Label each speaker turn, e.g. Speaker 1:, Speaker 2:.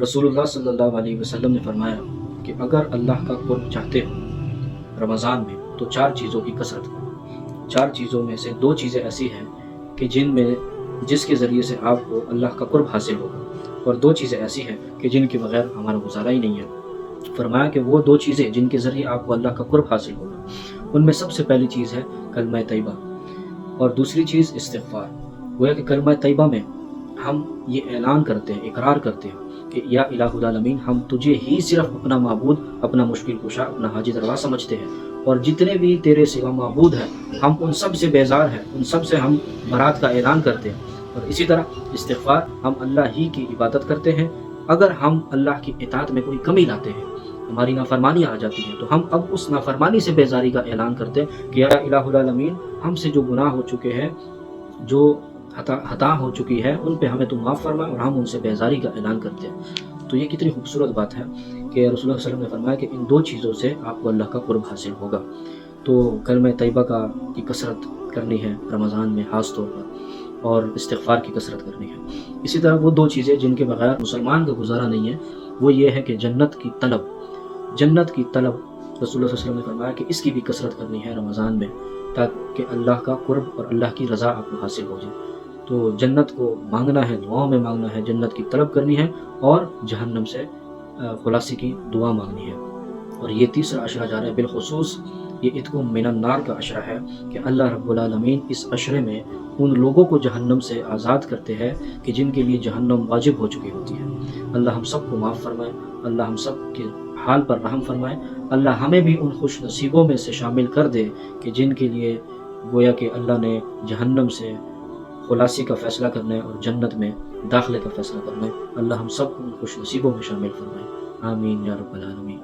Speaker 1: रसूलुल्लाह सल्लल्लाहु अलैहि वसल्लम ने फरमाया कि अगर अल्लाह का कुर्ब चाहते हो रमज़ान में तो 4 चीज़ों की कसरत करो। 4 चीज़ों में से 2 चीज़ें ऐसी हैं कि जिसके ज़रिए से आपको अल्लाह का कुर्ब हासिल होगा, और 2 चीज़ें ऐसी हैं कि जिनके बगैर हमारा गुजारा ही नहीं है। फरमाया कि वो 2 चीज़ें जिनके ज़रिए आपको अल्लाह का कुर्ब हासिल होगा, उनमें सबसे पहली चीज़ है कलमा तैयबा, और दूसरी चीज़ इस्तिग़फ़ार। गोया कि कलमा तैयबा में हम ये ऐलान करते हैं, इकरार करते हैं कि या इलाहुल आलमीन, हम तुझे ही सिर्फ अपना माबूद, अपना मुश्किल कुशा, अपना हाजिर रवा समझते हैं, और जितने भी तेरे सिवा माबूद हैं हम उन सब से बेजार हैं, उन सब से हम बरात का ऐलान करते हैं। और इसी तरह इस्तिग़फ़ार, हम अल्लाह ही की इबादत करते हैं। अगर हम अल्लाह की इताअत में कोई कमी लाते हैं, हमारी नाफरमानी आ जाती है, तो हम अब उस नाफरमानी से बेजारी का ऐलान करते हैं कि या इलाहुल आलमीन, हमसे जो गुनाह हो चुके हैं, जो खता हो चुकी है, उन पे हमें तुम माफ़ फरमा, और हम उनसे बेजारी का ऐलान करते हैं। तो ये कितनी खूबसूरत बात है कि रसूलुल्लाह सल्लल्लाहु अलैहि वसल्लम ने फरमाया कि इन 2 चीज़ों से आपको अल्लाह का कुर्ब हासिल होगा। तो कलमा तैयबा की कसरत करनी है रमज़ान में ख़ास तौर पर, और इस्तिग़फ़ार की कसरत करनी है। इसी तरह वो 2 चीज़ें जिनके बगैर मुसलमान का गुजारा नहीं है, वो ये है कि जन्नत की तलब। जन्नत की तलब, रसूलुल्लाह सल्लल्लाहु अलैहि वसल्लम ने फरमाया कि इसकी भी कसरत करनी है रमज़ान में, ताकि अल्लाह का कुर्ब और अल्लाह की रज़ा आपको हासिल हो जाए। तो जन्नत को मांगना है, दुआओं में मांगना है, जन्नत की तलब करनी है, और जहन्नम से खुलासी की दुआ मांगनी है। और ये तीसरा अशरा जा रहा है, बिलखुसूस ये इत्कुम मिनन नार का अशरा है कि अल्लाह रब्बुल आलमीन इस अशरे में उन लोगों को जहन्नम से आज़ाद करते हैं कि जिनके लिए जहन्नम वाजिब हो चुकी होती है। अल्लाह हम सब को माफ़ फरमाए, अल्लाह हम सब के हाल पर रहम फरमाए, अल्लाह हमें भी उन खुश नसीबों में से शामिल कर दे कि जिनके लिए गोया कि अल्लाह ने जहन्नम से खुलासी का फ़ैसला करना है और जन्नत में दाखिले का फ़ैसला करना है। अल्लाह हम सब को उन खुश नसीबों में शामिल फरमाए। आमीन या रब्बल आलमीन।